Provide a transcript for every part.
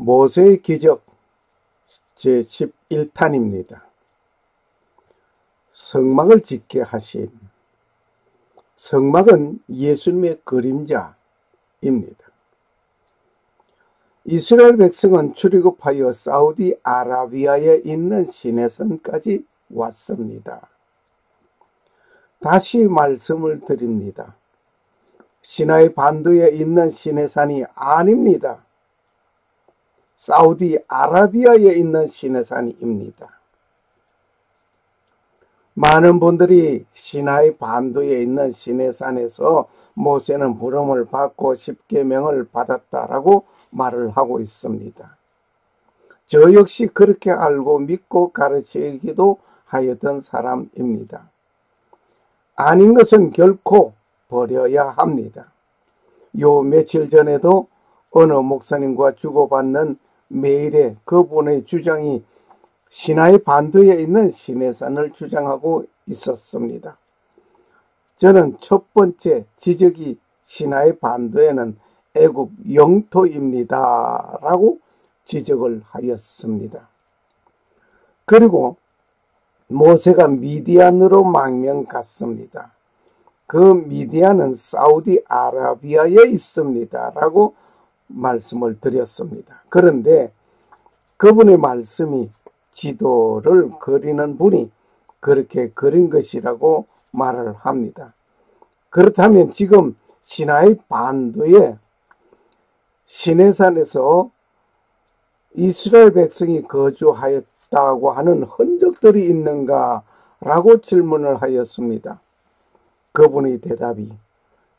모세의 기적 제11탄입니다. 성막을 짓게 하심. 성막은 예수님의 그림자입니다. 이스라엘 백성은 출애굽하여 사우디아라비아에 있는 시내산까지 왔습니다. 다시 말씀을 드립니다. 시나이 반도에 있는 시내산이 아닙니다. 사우디아라비아에 있는 시내산입니다. 많은 분들이 시나이 반도에 있는 시내산에서 모세는 부름을 받고 십계명을 받았다라고 말을 하고 있습니다. 저 역시 그렇게 알고 믿고 가르치기도 하였던 사람입니다. 아닌 것은 결코 버려야 합니다. 요 며칠 전에도 어느 목사님과 주고받는 메일에 그분의 주장이 시나이 반도에 있는 시내산을 주장하고 있었습니다. 저는 첫 번째 지적이 시나이 반도에는 애굽 영토입니다 라고 지적을 하였습니다. 그리고 모세가 미디안으로 망명 갔습니다. 그 미디안은 사우디아라비아에 있습니다 라고 말씀을 드렸습니다. 그런데 그분의 말씀이 지도를 그리는 분이 그렇게 그린 것이라고 말을 합니다. 그렇다면 지금 시나이 반도에 시내산에서 이스라엘 백성이 거주하였다고 하는 흔적들이 있는가 라고 질문을 하였습니다. 그분의 대답이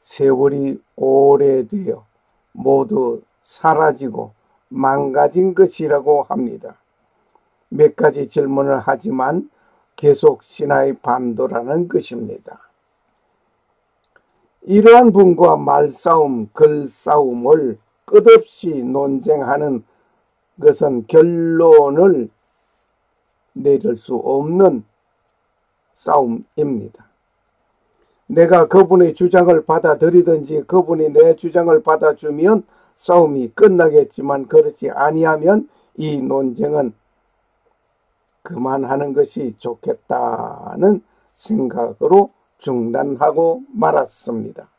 세월이 오래되어 모두 사라지고 망가진 것이라고 합니다. 몇 가지 질문을 하지만 계속 시나이 반도라는 것입니다. 이러한 분과 말싸움, 글싸움을 끝없이 논쟁하는 것은 결론을 내릴 수 없는 싸움입니다. 내가 그분의 주장을 받아들이든지 그분이 내 주장을 받아주면 싸움이 끝나겠지만 그렇지 아니하면 이 논쟁은 그만하는 것이 좋겠다는 생각으로 중단하고 말았습니다.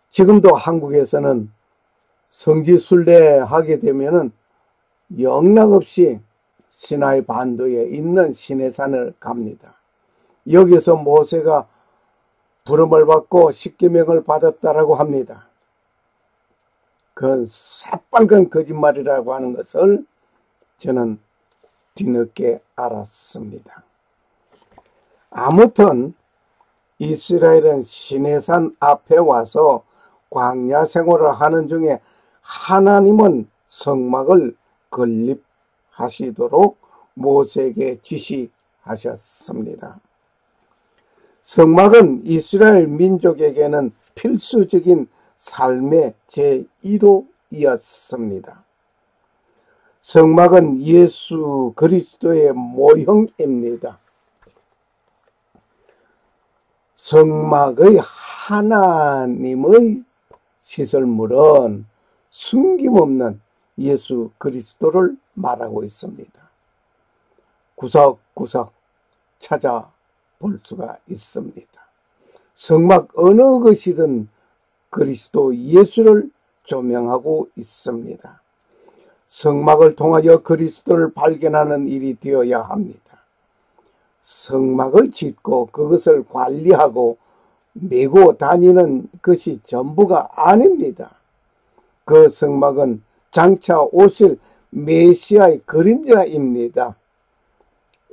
지금도 한국에서는 성지순례 하게 되면은 영락없이 시나이 반도에 있는 시내산을 갑니다. 여기서 모세가 부름을 받고 십계명을 받았다라고 합니다. 그건 새빨간 거짓말이라고 하는 것을 저는 뒤늦게 알았습니다. 아무튼 이스라엘은 시내산 앞에 와서 광야 생활을 하는 중에 하나님은 성막을 건립하시도록 모세에게 지시하셨습니다. 성막은 이스라엘 민족에게는 필수적인 삶의 제1호이었습니다. 성막은 예수 그리스도의 모형입니다. 성막의 하나님의 시설물은 숨김없는 예수 그리스도를 말하고 있습니다. 구석구석 찾아볼 수가 있습니다. 성막 어느 것이든 그리스도 예수를 조명하고 있습니다. 성막을 통하여 그리스도를 발견하는 일이 되어야 합니다. 성막을 짓고 그것을 관리하고 메고 다니는 것이 전부가 아닙니다. 그 성막은 장차 오실 메시아의 그림자입니다.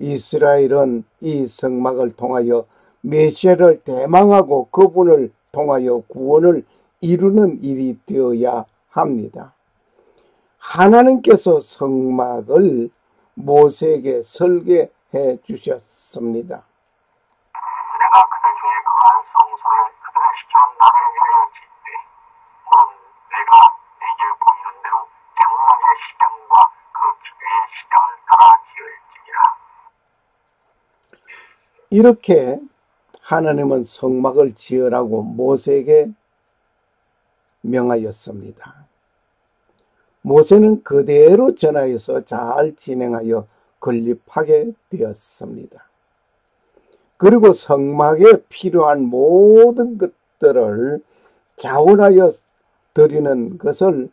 이스라엘은 이 성막을 통하여 메시아를 대망하고 그분을 통하여 구원을 이루는 일이 되어야 합니다. 하나님께서 성막을 모세에게 설계해 주셨습니다. 내가 그들 중에 거한 성소를 그들을 시켜 나를 위하여 짓되 곧 내가 내게 보이는 대로 장막의 시장과 그 기계의 시장을 따라 지을지니라. 이렇게 하나님은 성막을 지으라고 모세에게 명하였습니다. 모세는 그대로 전하여서 잘 진행하여 건립하게 되었습니다. 그리고 성막에 필요한 모든 것들을 자원하여 드리는 것을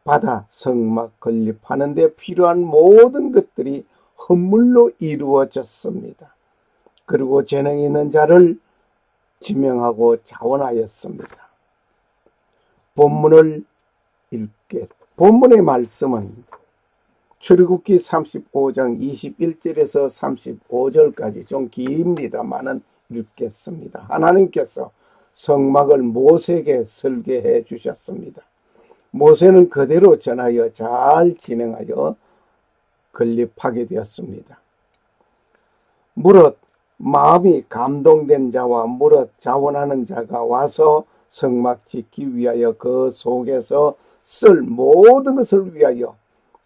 받아 성막 건립하는 데 필요한 모든 것들이 헌물로 이루어졌습니다. 그리고 재능 있는 자를 지명하고 자원하였습니다. 본문을 읽겠습니다. 본문의 말씀은 출애굽기 35장 21절에서 35절까지 좀 깁니다만은 읽겠습니다. 하나님께서 성막을 모세에게 설계해 주셨습니다. 모세는 그대로 전하여 잘 진행하여 건립하게 되었습니다. 무릇 마음이 감동된 자와 무릇 자원하는 자가 와서 성막 짓기 위하여 그 속에서 쓸 모든 것을 위하여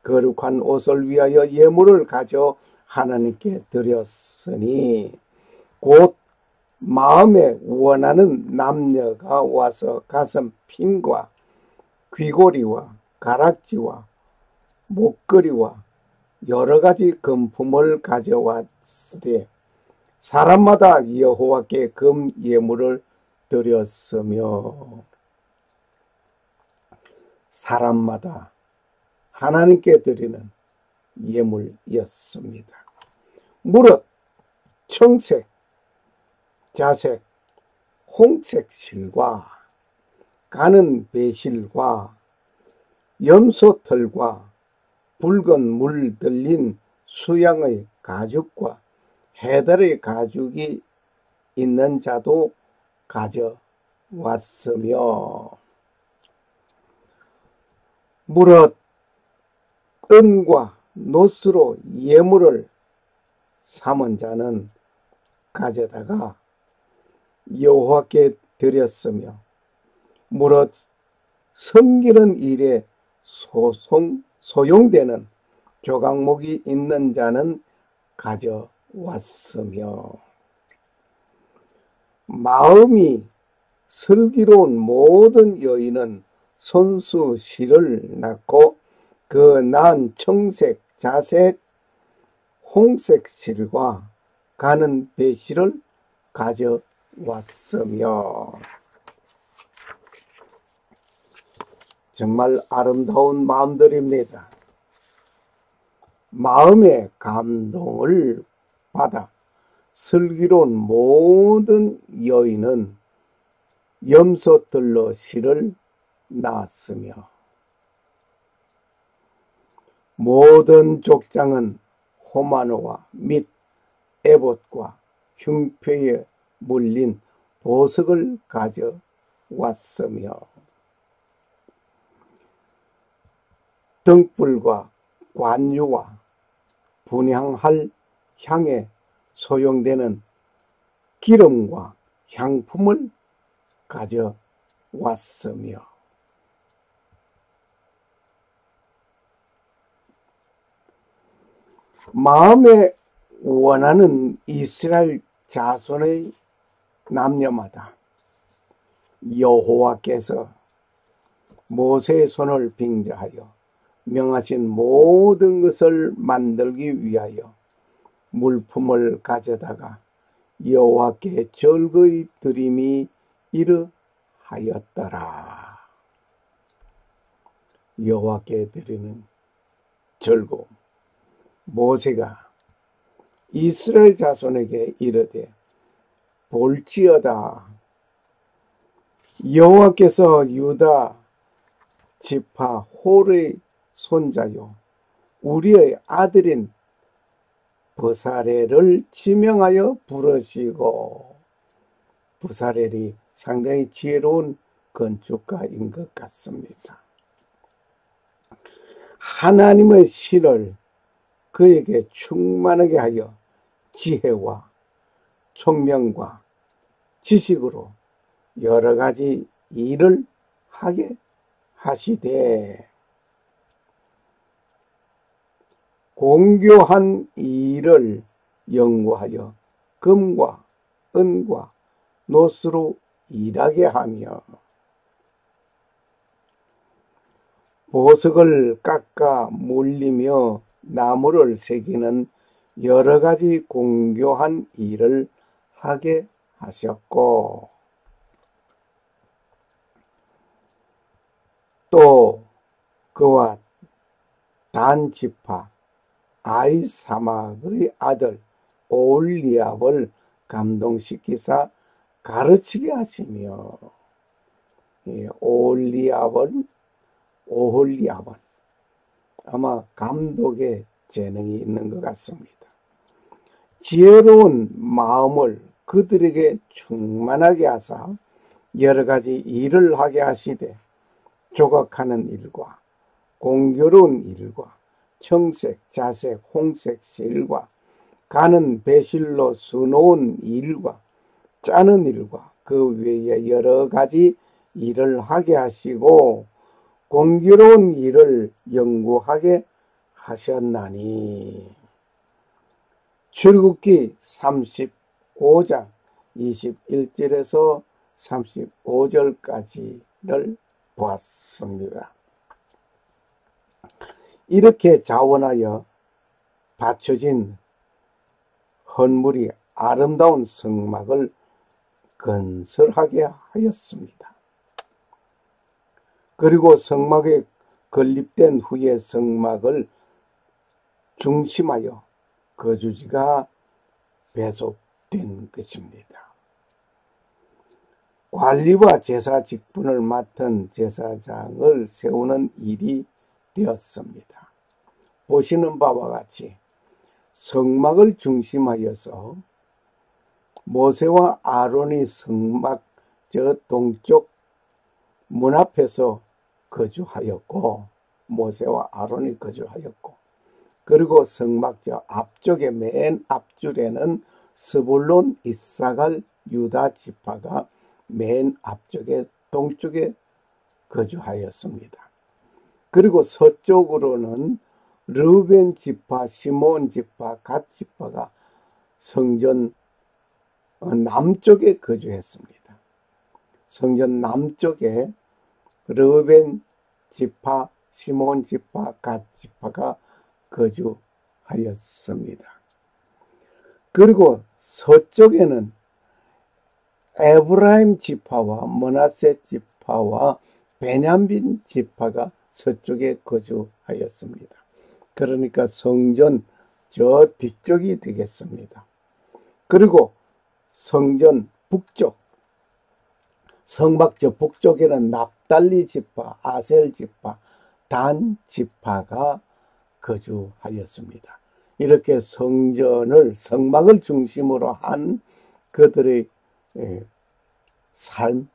거룩한 옷을 위하여 예물을 가져 하나님께 드렸으니 곧 마음에 원하는 남녀가 와서 가슴 핀과 귀고리와 가락지와 목걸이와 여러 가지 금품을 가져왔으되 사람마다 여호와께 금 예물을 드렸으며 사람마다 하나님께 드리는 예물이었습니다. 무릇 청색, 자색, 홍색 실과 가는 배실과 염소털과 붉은 물 들린 수양의 가죽과 해달의 가죽이 있는 자도 가져왔으며 무릇 은과 노스로 예물을 삼은 자는 가져다가 여호와께 드렸으며 무릇 섬기는 일에 소용되는 조각목이 있는 자는 가져왔으며 마음이 슬기로운 모든 여인은 손수실을 낳고 그 낳은 청색, 자색, 홍색 실과 가는 배실을 가져왔으며 정말 아름다운 마음들입니다. 마음의 감동을 받아 슬기로운 모든 여인은 염소털로 실을 낳았으며 모든 족장은 호마노와 및 에봇과 흉표에 물린 보석을 가져왔으며 등불과 관유와 분향할 향에 소용되는 기름과 향품을 가져왔으며 마음에 원하는 이스라엘 자손의 남녀마다 여호와께서 모세의 손을 빙자하여 명하신 모든 것을 만들기 위하여 물품을 가져다가 여호와께 절거히 드림이 이르하였더라. 여호와께 드리는 절거. 모세가 이스라엘 자손에게 이르되 볼지어다 여호와께서 유다 지파 홀의 손자요 우리의 아들인 브사렐을 지명하여 부르시고 브사렐이 상당히 지혜로운 건축가인 것 같습니다. 하나님의 신을 그에게 충만하게 하여 지혜와 총명과 지식으로 여러 가지 일을 하게 하시되 공교한 일을 연구하여 금과 은과 노스로 일하게 하며 보석을 깎아 물리며 나무를 새기는 여러 가지 공교한 일을 하게 하셨고, 또 그와 단 지파 아히사막의 아들 오홀리압을 감동시키사 가르치게 하시며, 오홀리압은 아마 감독의 재능이 있는 것 같습니다. 지혜로운 마음을 그들에게 충만하게 하사 여러 가지 일을 하게 하시되, 조각하는 일과 공교로운 일과 청색, 자색, 홍색 실과 가는 배실로 수놓은 일과 짜는 일과 그 외에 여러 가지 일을 하게 하시고 공교로운 일을 연구하게 하셨나니. 출애굽기 35장 21절에서 35절까지를 보았습니다. 이렇게 자원하여 받쳐진 헌물이 아름다운 성막을 건설하게 하였습니다. 그리고 성막에 건립된 후에 성막을 중심하여 거주지가 배속된 것입니다. 관리와 제사 직분을 맡은 제사장을 세우는 일이 되었습니다. 보시는 바와 같이 성막을 중심하여서 모세와 아론이 성막 저 동쪽 문 앞에서 거주하였고, 모세와 아론이 거주하였고, 그리고 성막 저 앞쪽에 맨 앞줄에는 스불론, 이사갈, 유다 지파가 맨 앞쪽에 동쪽에 거주하였습니다. 그리고 서쪽으로는 르벤 지파, 시몬 지파, 갓 지파가 성전 남쪽에 거주했습니다. 성전 남쪽에 르벤 지파, 시몬 지파, 갓 지파가 거주하였습니다. 그리고 서쪽에는 에브라임 지파와 므낫세 지파와 베냐민 지파가 서쪽에 거주하였습니다. 그러니까 성전 저 뒤쪽이 되겠습니다. 그리고 성전 북쪽, 성막 저 북쪽에는 납달리 지파, 아셀 지파, 단 지파가 거주하였습니다. 이렇게 성막을 중심으로 한 그들의 삶,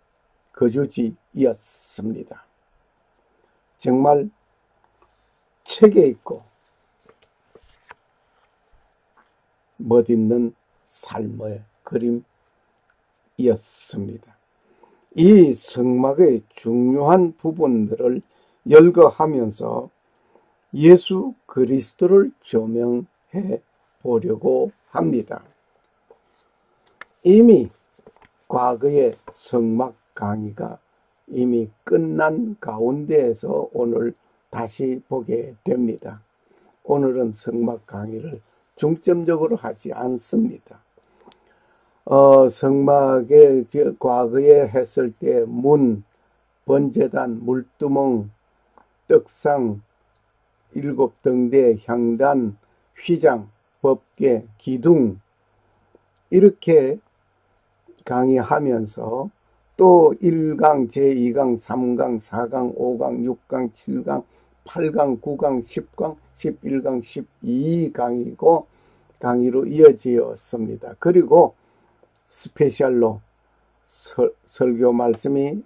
거주지였습니다. 정말 책에 있고 멋있는 삶의 그림이었습니다. 이 성막의 중요한 부분들을 열거하면서 예수 그리스도를 조명해 보려고 합니다. 이미 과거의 성막 강의가 이미 끝난 가운데에서 오늘 다시 보게 됩니다. 오늘은 성막 강의를 중점적으로 하지 않습니다. 성막에 과거에 했을 때 문, 번제단, 물두멍, 떡상, 7등대, 향단, 휘장, 법궤, 기둥 이렇게 강의하면서 또 1강, 제2강, 3강, 4강, 5강, 6강, 7강, 8강, 9강, 10강, 11강, 12강이고 강의로 이어지었습니다. 그리고 스페셜로 설교 말씀이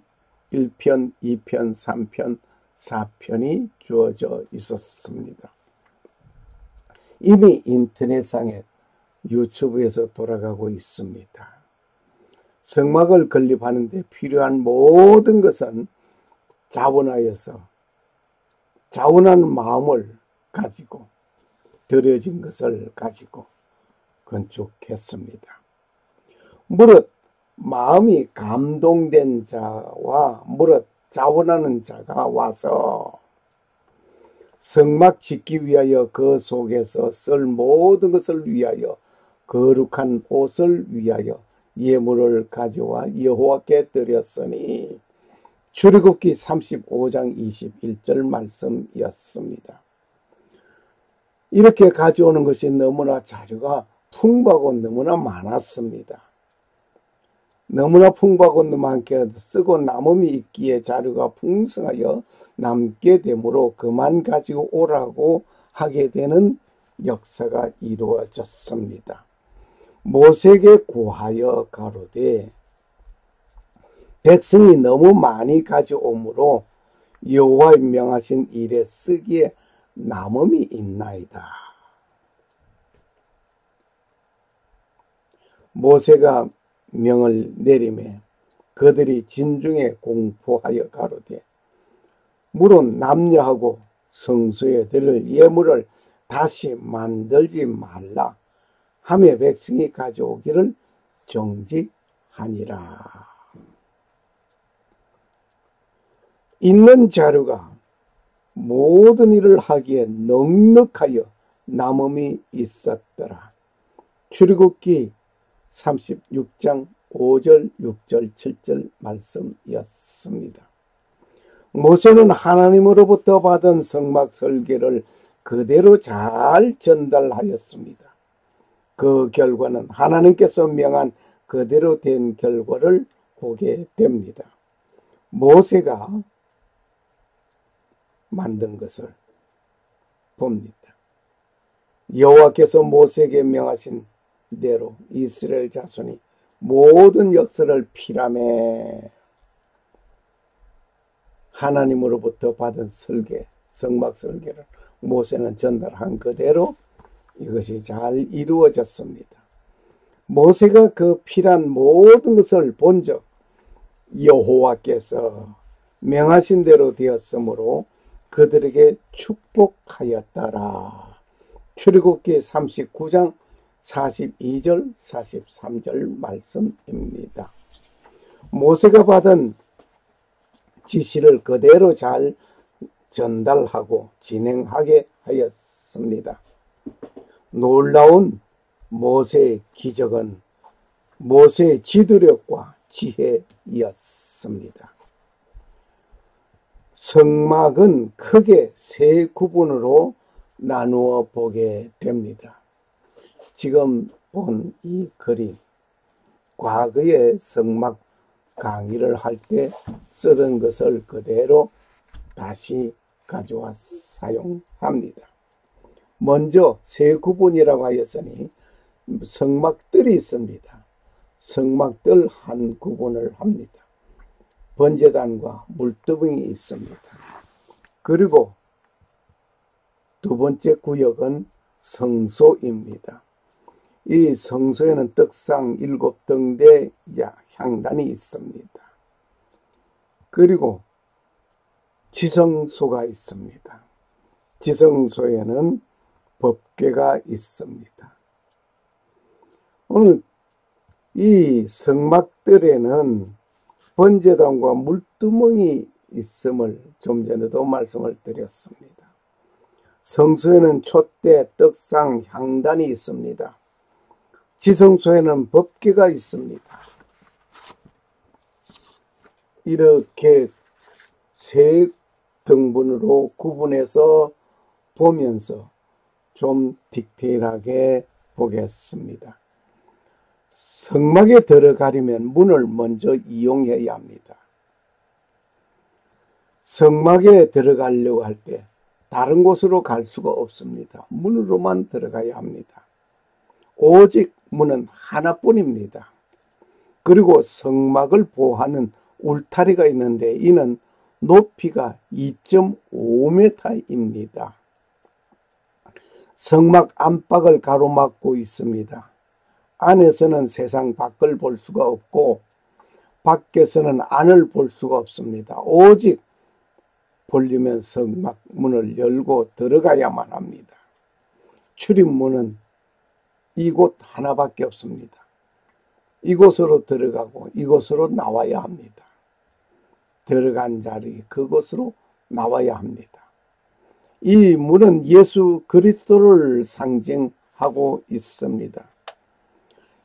1편, 2편, 3편, 4편이 주어져 있었습니다. 이미 인터넷상에 유튜브에서 돌아가고 있습니다. 성막을 건립하는 데 필요한 모든 것은 자원하여서 자원하는 마음을 가지고 들여진 것을 가지고 건축했습니다. 무릇 마음이 감동된 자와 무릇 자원하는 자가 와서 성막 짓기 위하여 그 속에서 쓸 모든 것을 위하여 거룩한 옷을 위하여 예물을 가져와 여호와께 드렸으니 출애굽기 35장 21절 말씀이었습니다. 이렇게 가져오는 것이 너무나 자료가 풍부하고 너무나 많았습니다. 너무나 풍부하고 많게 쓰고 남음이 있기에 자료가 풍성하여 남게 되므로 그만 가지고 오라고 하게 되는 역사가 이루어졌습니다. 모세에게 고하여 가로되 백성이 너무 많이 가져오므로 여호와의 명하신 일에 쓰기에 남음이 있나이다. 모세가 명을 내리매 그들이 진중에 공포하여 가로되 물은 남녀하고 성소에 드릴 예물을 다시 만들지 말라 하며 백성이 가져오기를 정직하니라. 있는 자료가 모든 일을 하기에 넉넉하여 남음이 있었더라. 출애굽기 36장 5절, 6절, 7절 말씀이었습니다. 모세는 하나님으로부터 받은 성막 설계를 그대로 잘 전달하였습니다. 그 결과는 하나님께서 명한 그대로 된 결과를 보게 됩니다. 모세가 만든 것을 봅니다. 여호와께서 모세에게 명하신 대로 이스라엘 자손이 모든 역사를 피라매 하나님으로부터 받은 설계, 성막 설계를 모세는 전달한 그대로 이것이 잘 이루어졌습니다. 모세가 그 필요한 모든 것을 본 적 여호와께서 명하신 대로 되었으므로 그들에게 축복하였더라. 출애굽기 39장 42절 43절 말씀입니다. 모세가 받은 지시를 그대로 잘 전달하고 진행하게 하였습니다. 놀라운 모세의 기적은 모세의 지도력과 지혜였습니다. 성막은 크게 세 구분으로 나누어 보게 됩니다. 지금 본 이 그림, 과거에 성막 강의를 할 때 쓰던 것을 그대로 다시 가져와 사용합니다. 먼저 세 구분이라고 하였으니 성막들이 있습니다. 성막들 한 구분을 합니다. 번제단과 물두멍이 있습니다. 그리고 두 번째 구역은 성소입니다. 이 성소에는 떡상 7등대 향단이 있습니다. 그리고 지성소가 있습니다. 지성소에는 법궤가 있습니다. 오늘 이 성막들에는 번제단과 물두멍이 있음을 좀 전에도 말씀을 드렸습니다. 성소에는 촛대, 떡상, 향단이 있습니다. 지성소에는 법궤가 있습니다. 이렇게 세 등분으로 구분해서 보면서 좀 디테일하게 보겠습니다. 성막에 들어가려면 문을 먼저 이용해야 합니다. 성막에 들어가려고 할 때 다른 곳으로 갈 수가 없습니다. 문으로만 들어가야 합니다. 오직 문은 하나뿐입니다. 그리고 성막을 보호하는 울타리가 있는데 이는 높이가 2.5m입니다. 성막 안팎을 가로막고 있습니다. 안에서는 세상 밖을 볼 수가 없고 밖에서는 안을 볼 수가 없습니다. 오직 보려면 성막 문을 열고 들어가야만 합니다. 출입문은 이곳 하나밖에 없습니다. 이곳으로 들어가고 이곳으로 나와야 합니다. 들어간 자리 그곳으로 나와야 합니다. 이 문은 예수 그리스도를 상징하고 있습니다.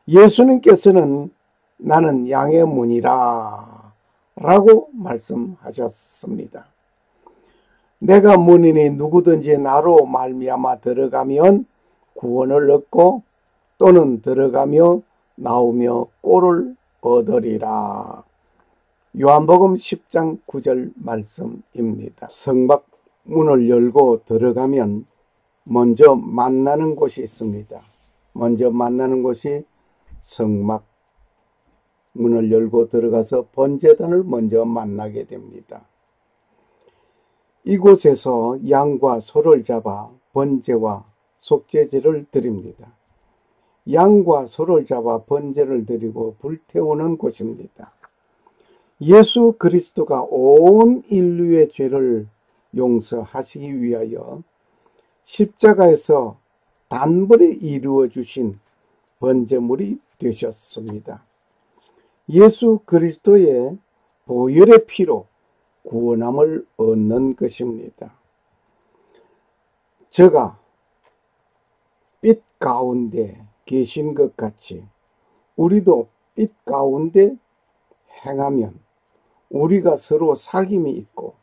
예수님께서는 나는 양의 문이라 라고 말씀하셨습니다. 내가 문이니 누구든지 나로 말미암아 들어가면 구원을 얻고 또는 들어가며 나오며 꼴을 얻으리라. 요한복음 10장 9절 말씀입니다. 성막 문을 열고 들어가면 먼저 만나는 곳이 있습니다. 먼저 만나는 곳이 성막 문을 열고 들어가서 번제단을 먼저 만나게 됩니다. 이곳에서 양과 소를 잡아 번제와 속죄제를 드립니다. 양과 소를 잡아 번제를 드리고 불태우는 곳입니다. 예수 그리스도가 온 인류의 죄를 용서하시기 위하여 십자가에서 단번에 이루어 주신 번제물이 되셨습니다. 예수 그리스도의 보혈의 피로 구원함을 얻는 것입니다. 저가 빛 가운데 계신 것 같이 우리도 빛 가운데 행하면 우리가 서로 사귐이 있고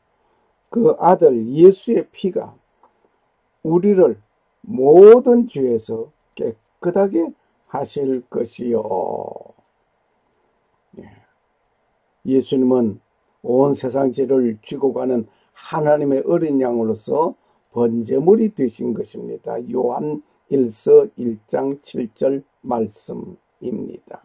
그 아들 예수의 피가 우리를 모든 죄에서 깨끗하게 하실 것이요. 예수님은 온 세상 죄를 지고 가는 하나님의 어린 양으로서 번제물이 되신 것입니다. 요한 1서 1장 7절 말씀입니다.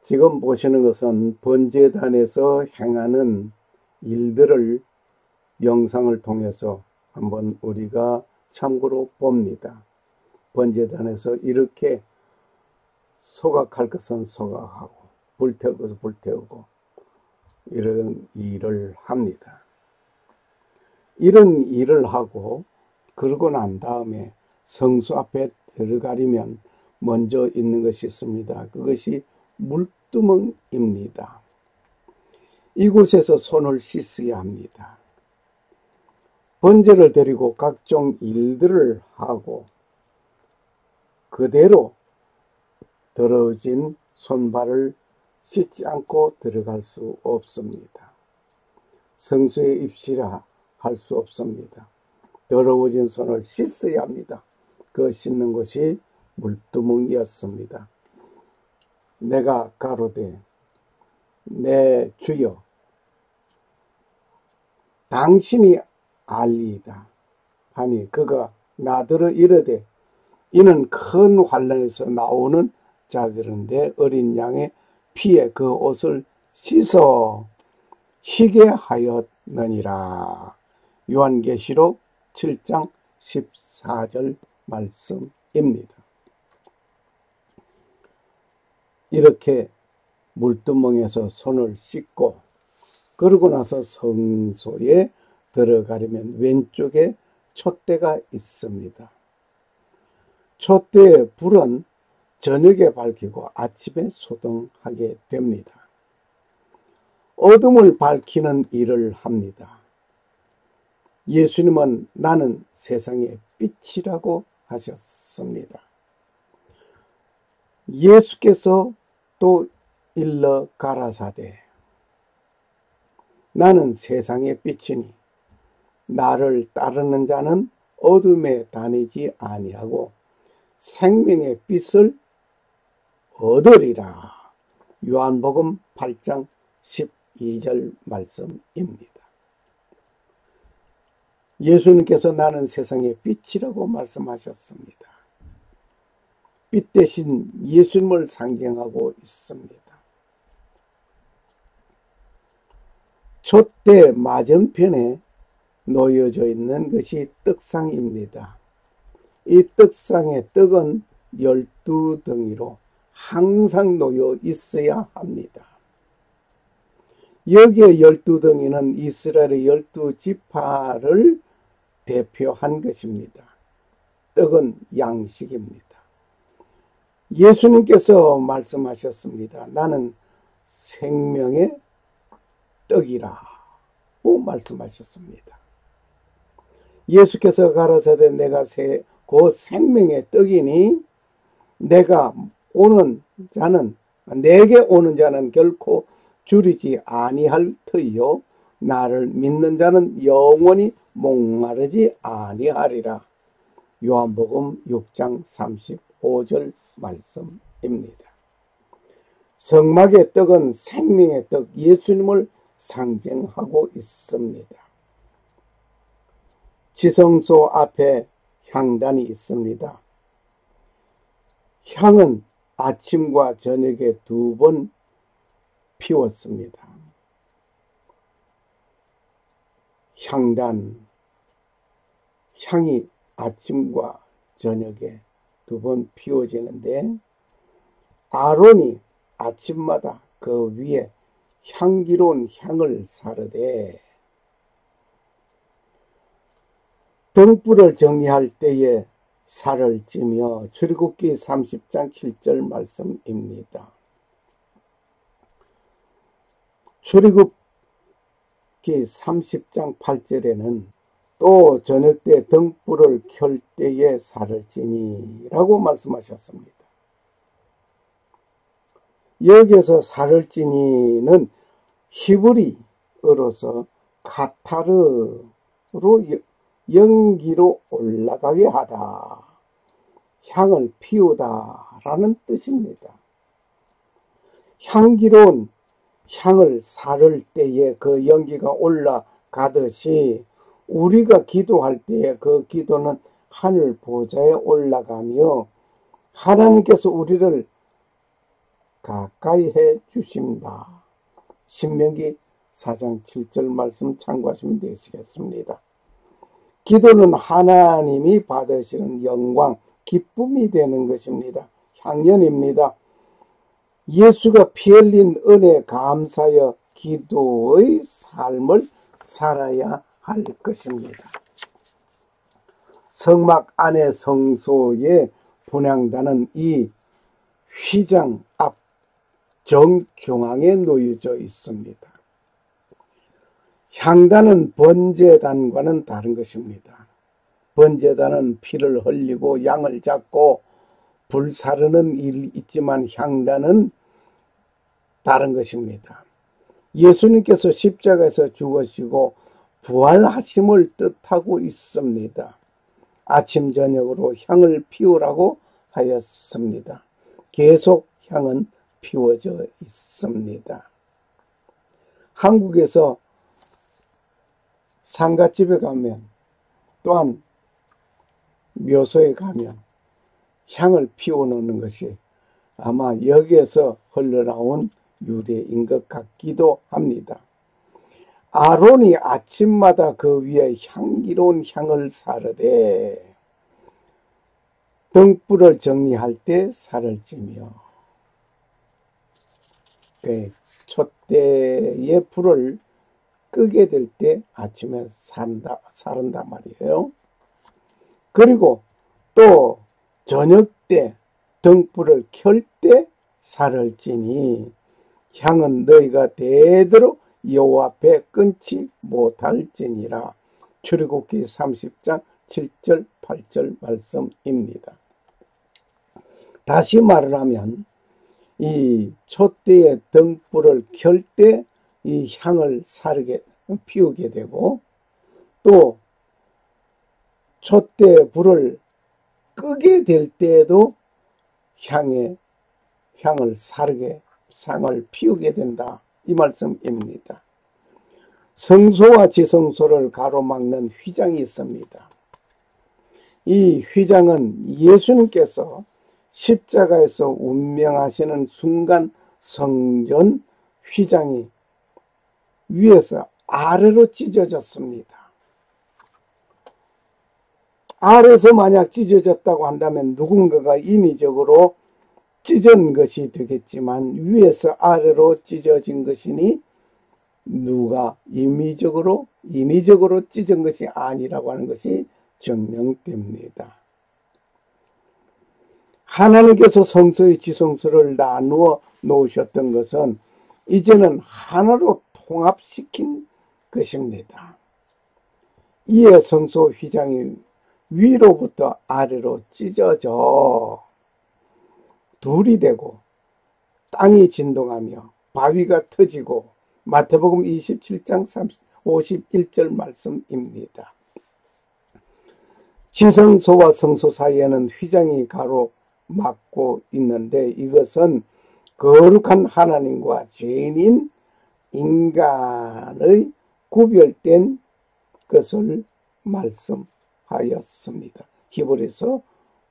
지금 보시는 것은 번제단에서 행하는 일들을 영상을 통해서 한번 우리가 참고로 봅니다. 번제단에서 이렇게 소각할 것은 소각하고 불태울 것은 불태우고 이런 일을 합니다. 이런 일을 하고 그러고 난 다음에 성수 앞에 들어가려면 먼저 있는 것이 있습니다. 그것이 물두멍입니다. 이곳에서 손을 씻어야 합니다. 번제를 드리고 각종 일들을 하고 그대로 더러워진 손발을 씻지 않고 들어갈 수 없습니다. 성수에 입시라 할 수 없습니다. 더러워진 손을 씻어야 합니다. 그 씻는 것이 물두멍이었습니다. 내가 가로되 내 주여 당신이 알리이다 하니 그가 나더러 이르되 이는 큰 환난에서 나오는 자들인데 어린 양의 피에 그 옷을 씻어 희게 하였느니라. 요한계시록 7장 14절 말씀입니다. 이렇게 물두멍에서 손을 씻고 그러고 나서 성소에 들어가려면 왼쪽에 촛대가 있습니다. 촛대의 불은 저녁에 밝히고 아침에 소등하게 됩니다. 어둠을 밝히는 일을 합니다. 예수님은 나는 세상의 빛이라고 하셨습니다. 예수께서 또 일러 가라사대 나는 세상의 빛이니 나를 따르는 자는 어둠에 다니지 아니하고 생명의 빛을 얻으리라. 요한복음 8장 12절 말씀입니다. 예수님께서 나는 세상의 빛이라고 말씀하셨습니다. 빛 대신 예수님을 상징하고 있습니다. 촛대 맞은편에 놓여져 있는 것이 떡상입니다. 이 떡상의 떡은 12덩이로 항상 놓여 있어야 합니다. 여기에 12덩이는 이스라엘의 12지파를 대표한 것입니다. 떡은 양식입니다. 예수님께서 말씀하셨습니다. 나는 생명의 떡이라고 말씀하셨습니다. 예수께서 가라사대 내가 그 생명의 떡이니 내가 오는 자는 내게 오는 자는 결코 줄이지 아니할 터이요 나를 믿는 자는 영원히 목마르지 아니하리라. 요한복음 6장 35절 말씀입니다. 성막의 떡은 생명의 떡 예수님을 상징하고 있습니다. 지성소 앞에 향단이 있습니다. 향은 아침과 저녁에 2번 피웠습니다. 향이 아침과 저녁에 2번 피워지는데 아론이 아침마다 그 위에 향기로운 향을 사르되 등불을 정리할 때에 살을 찌며 출애굽기 30장 7절 말씀입니다. 출애굽기 30장 8절에는 또 저녁 때 등불을 켤 때에 살을 찌니 라고 말씀하셨습니다. 여기에서 살을 찌니는 히브리어로서 카타르로 연기로 올라가게 하다, 향을 피우다 라는 뜻입니다. 향기로운 향을 사를 때에 그 연기가 올라가듯이 우리가 기도할 때에 그 기도는 하늘 보좌에 올라가며 하나님께서 우리를 가까이 해 주십니다. 신명기 4장 7절 말씀 참고하시면 되시겠습니다. 기도는 하나님이 받으시는 영광, 기쁨이 되는 것입니다. 향연입니다. 예수가 피 흘린 은혜 감사여 기도의 삶을 살아야 할 것입니다. 성막 안의 성소의 분향단은 이 휘장 앞 정중앙에 놓여져 있습니다. 향단은 번제단과는 다른 것입니다. 번제단은 피를 흘리고 양을 잡고 불사르는 일이 있지만 향단은 다른 것입니다. 예수님께서 십자가에서 죽으시고 부활하심을 뜻하고 있습니다. 아침 저녁으로 향을 피우라고 하였습니다. 계속 향은 피워져 있습니다. 한국에서 상가집에 가면 또한 묘소에 가면 향을 피워놓는 것이 아마 여기에서 흘러나온 유래인 것 같기도 합니다. 아론이 아침마다 그 위에 향기로운 향을 사르되 등불을 정리할 때 살을 찌며 촛대의 불을 끄게 될 때 아침에 사른단 말이에요. 그리고 또 저녁 때 등불을 켤 때 살을 찌니 향은 너희가 대대로 여호와 앞에 끊지 못할지니라. 출애굽기 30장 7절 8절 말씀입니다. 다시 말을 하면 이 촛대의 등불을 켤 때 이 향을 피우게 되고 또 촛대 불을 끄게 될 때에도 향을 상을 피우게 된다. 이 말씀입니다. 성소와 지성소를 가로막는 휘장이 있습니다. 이 휘장은 예수님께서 십자가에서 운명하시는 순간 성전 휘장이 위에서 아래로 찢어졌습니다. 아래서 만약 찢어졌다고 한다면 누군가가 인위적으로 찢은 것이 되겠지만 위에서 아래로 찢어진 것이니 누가 인위적으로 찢은 것이 아니라고 하는 것이 증명됩니다. 하나님께서 성소의 지성소를 나누어 놓으셨던 것은 이제는 하나로 통합시킨 것입니다. 이에 성소 휘장이 위로부터 아래로 찢어져 둘이 되고 땅이 진동하며 바위가 터지고 마태복음 27장 51절 말씀입니다. 지성소와 성소 사이에는 휘장이 가로막고 있는데 이것은 거룩한 하나님과 죄인인 인간의 구별된 것을 말씀하였습니다. 히브리서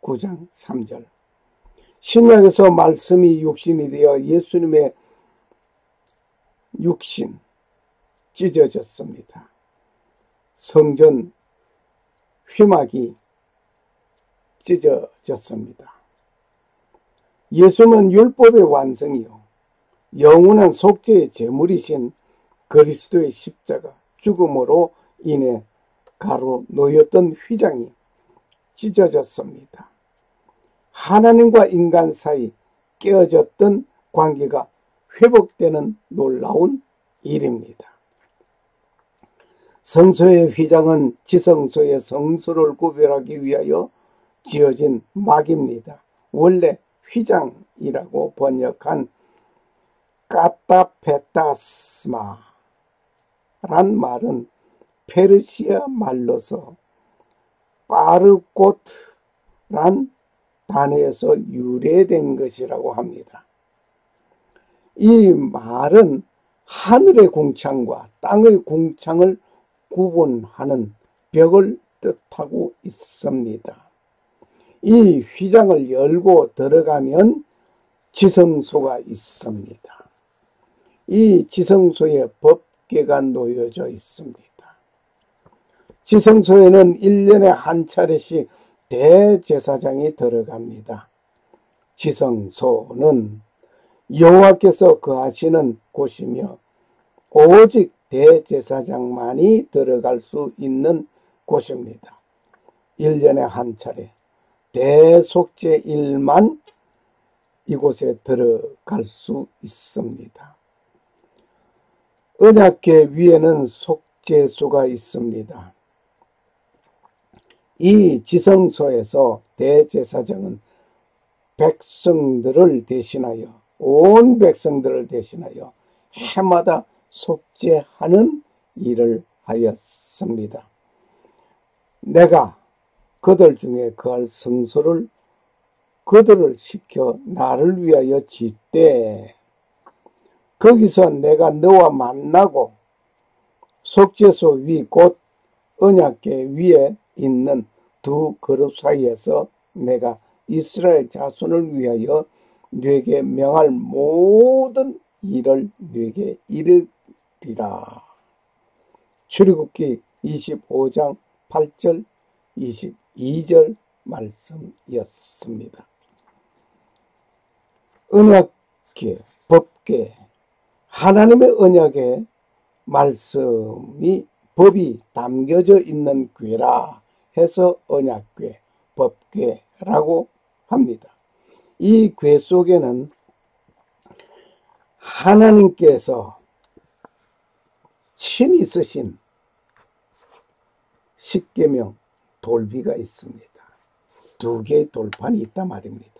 9장 3절. 신약에서 말씀이 육신이 되어 예수님의 육신 찢어졌습니다. 성전 휘막이 찢어졌습니다. 예수는 율법의 완성이요 영원한 속죄의 제물이신 그리스도의 십자가 죽음으로 인해 가로 놓였던 휘장이 찢어졌습니다. 하나님과 인간 사이 깨어졌던 관계가 회복되는 놀라운 일입니다. 성소의 휘장은 지성소의 성소를 구별하기 위하여 지어진 막입니다. 원래 휘장이라고 번역한 카타페타스마란 말은 페르시아 말로서 파르코트란 단어에서 유래된 것이라고 합니다. 이 말은 하늘의 궁창과 땅의 궁창을 구분하는 벽을 뜻하고 있습니다. 이 휘장을 열고 들어가면 지성소가 있습니다. 이 지성소에 법궤가 놓여져 있습니다. 지성소에는 1년에 한 차례씩 대제사장이 들어갑니다. 지성소는 여호와께서 거하시는 곳이며 오직 대제사장만이 들어갈 수 있는 곳입니다. 1년에 한 차례 대속죄일만 이곳에 들어갈 수 있습니다. 언약궤 위에는 속죄소가 있습니다. 이 지성소에서 대제사장은 백성들을 대신하여 온 백성들을 대신하여 해마다 속죄하는 일을 하였습니다. 내가 그들 중에 거할 성소를 그들을 시켜 나를 위하여 짓되 거기서 내가 너와 만나고 속죄소 위 곧 언약궤 위에 있는 두 그룹 사이에서 내가 이스라엘 자손을 위하여 네게 명할 모든 일을 네게 이르리라. 출애굽기 25장 8절 22절 말씀이었습니다. 언약궤, 법궤, 하나님의 언약의 말씀이 법이 담겨져 있는 궤라 해서 언약궤, 법궤라고 합니다. 이 궤 속에는 하나님께서 친히 쓰신 십계명 돌비가 있습니다. 두 개의 돌판이 있단 말입니다.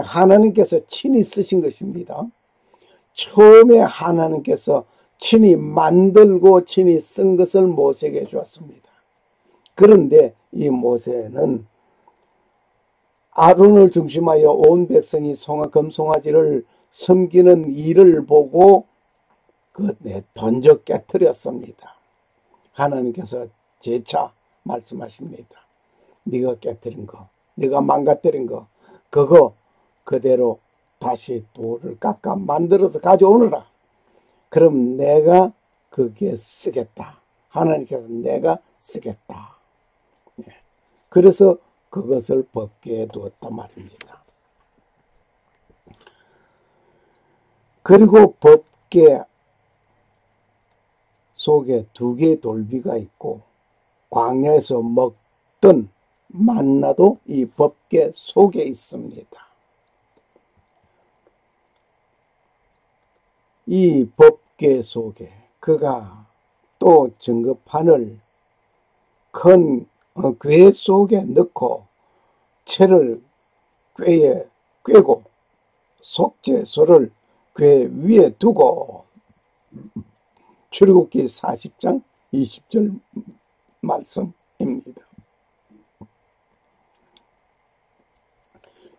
하나님께서 친히 쓰신 것입니다. 처음에 하나님께서 친히 만들고 친히 쓴 것을 모세에게 주었습니다. 그런데 이 모세는 아론을 중심하여 온 백성이 금송아지를 섬기는 일을 보고 던져 깨뜨렸습니다. 하나님께서 재차 말씀하십니다. 네가 깨뜨린 거, 네가 망가뜨린 거, 그거 그대로 다시 돌을 깎아 만들어서 가져오너라. 그럼 내가 거기에 쓰겠다. 하나님께서 내가 쓰겠다. 그래서 그것을 법궤에 두었단 말입니다. 그리고 법궤 속에 두 개의 돌비가 있고 광야에서 먹던 만나도 이 법궤 속에 있습니다. 이 법궤 속에 그가 또 증거판을 큰 궤 속에 넣고 채를 궤에 꿰고 속죄소를 궤 위에 두고 출애굽기 40장 20절 말씀입니다.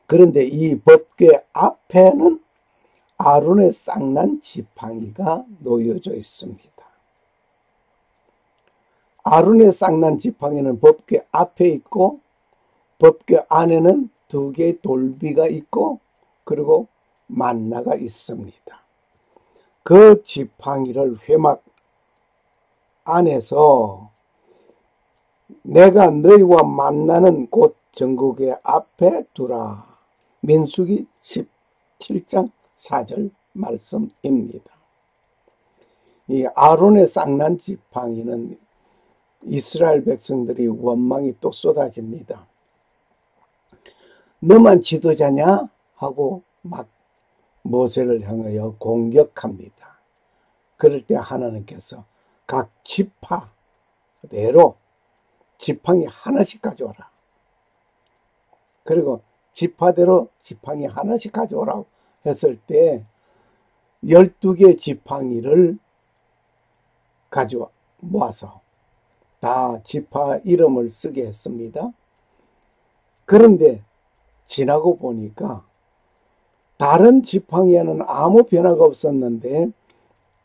그런데 이 법궤 앞에는 아론의 쌍난 지팡이가 놓여져 있습니다. 아론의 쌍난 지팡이는 법궤 앞에 있고 법궤 안에는 두 개의 돌비가 있고 그리고 만나가 있습니다. 그 지팡이를 회막 안에서 내가 너희와 만나는 곳 정국의 앞에 두라. 민수기 17장 4절 말씀입니다. 이 아론의 쌍난 지팡이는 이스라엘 백성들이 원망이 또 쏟아집니다. 너만 지도자냐? 하고 막 모세를 향하여 공격합니다. 그럴 때 하나님께서 각 지파대로 지팡이 하나씩 가져오라. 그리고 지파대로 지팡이 하나씩 가져오라고 했을 때 12개 지팡이를 가져 모아서 다 지파 이름을 쓰게 했습니다. 그런데 지나고 보니까 다른 지팡이에는 아무 변화가 없었는데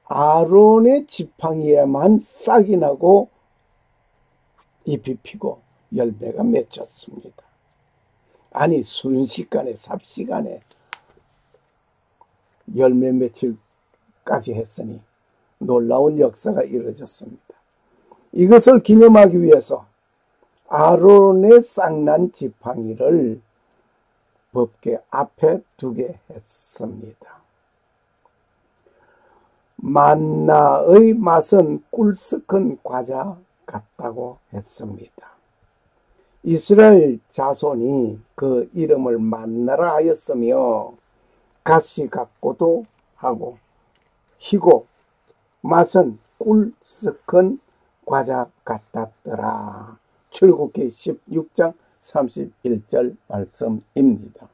아론의 지팡이에만 싹이 나고 잎이 피고 열매가 맺혔습니다. 아니 순식간에 삽시간에 열매 맺힐까지 했으니 놀라운 역사가 이루어졌습니다. 이것을 기념하기 위해서 아론의 쌍난 지팡이를 법궤 앞에 두게 했습니다. 만나의 맛은 꿀 섞은 과자 같다고 했습니다. 이스라엘 자손이 그 이름을 만나라 하였으며 갓이 같고도 하고 희고 맛은 꿀 섞은 과자 같았더라. 출애굽기 16장 31절 말씀입니다.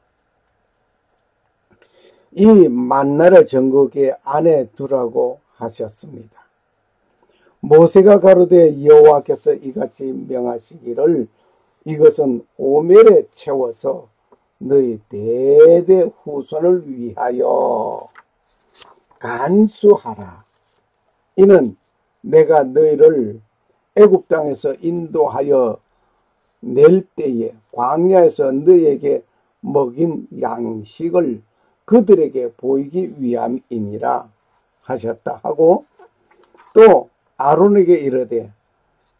이 만나를 정국의 안에 두라고 하셨습니다. 모세가 가로되 여호와께서 이같이 명하시기를 이것은 오멜에 채워서 너희 대대 후손을 위하여 간수하라. 이는 내가 너희를 애굽 땅에서 인도하여 낼 때에 광야에서 너희에게 먹인 양식을 그들에게 보이기 위함이니라 하셨다 하고 또 아론에게 이르되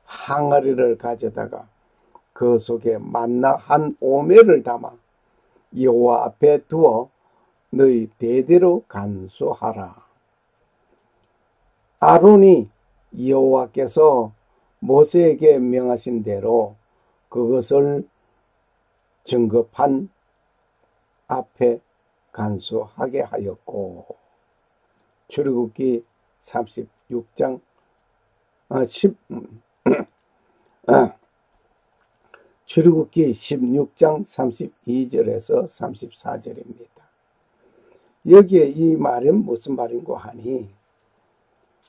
항아리를 가져다가 그 속에 만나 한 오멜을 담아 여호와 앞에 두어 너희 대대로 간수하라. 아론이 여호와께서 모세에게 명하신 대로 그것을 증거판 앞에 간수하게 하였고 출애굽기 36장 출애굽기 16장 32절에서 34절입니다. 여기에 이 말은 무슨 말인고 하니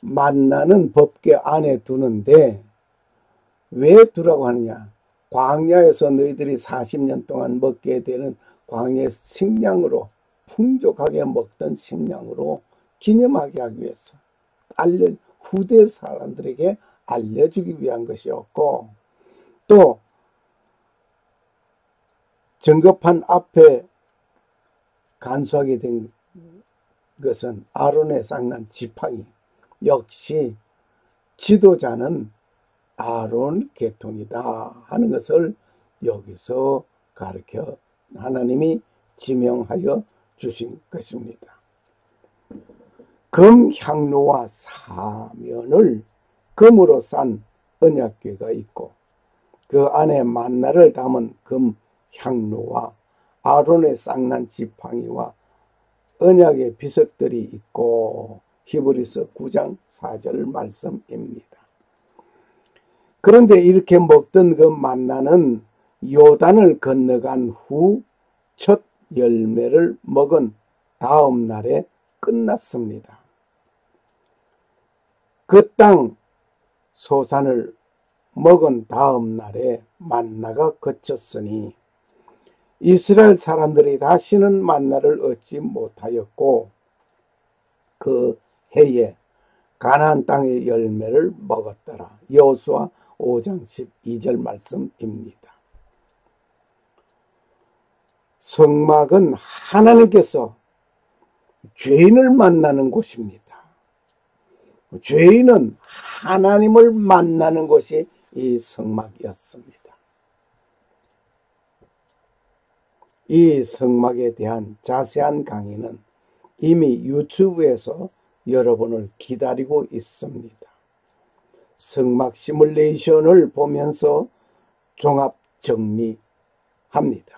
만나는 법궤 안에 두는데 왜 두라고 하느냐? 광야에서 너희들이 40년 동안 먹게 되는 광야의 식량으로 풍족하게 먹던 식량으로 기념하게 하기 위해서 후대 사람들에게 알려주기 위한 것이었고 또 증거판 앞에 간수하게 된 것은 아론의 쌍난 지팡이 역시 지도자는 아론 계통이다 하는 것을 여기서 가르쳐 하나님이 지명하여 주신 것입니다. 금향로와 사면을 금으로 싼 언약궤가 있고 그 안에 만나를 담은 금향로와 아론의 쌍난 지팡이와 언약의 비석들이 있고 히브리서 9장 4절 말씀입니다. 그런데 이렇게 먹던 그 만나는 요단을 건너간 후 첫 열매를 먹은 다음 날에 끝났습니다. 그 땅 소산을 먹은 다음 날에 만나가 그쳤으니 이스라엘 사람들이 다시는 만나를 얻지 못하였고 그 해에 가나안 땅의 열매를 먹었더라. 여호수아 5장 12절 말씀입니다. 성막은 하나님께서 죄인을 만나는 곳입니다. 죄인은 하나님을 만나는 곳이 이 성막이었습니다. 이 성막에 대한 자세한 강의는 이미 유튜브에서 여러분을 기다리고 있습니다. 성막 시뮬레이션을 보면서 종합 정리합니다.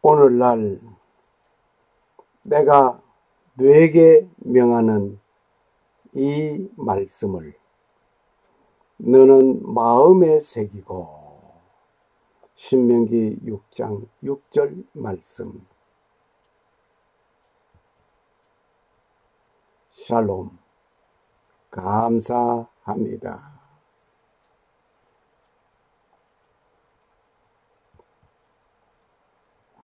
오늘날 내가 너에게 명하는 이 말씀을 너는 마음에 새기고 신명기 6장 6절 말씀. 샬롬. 감사합니다.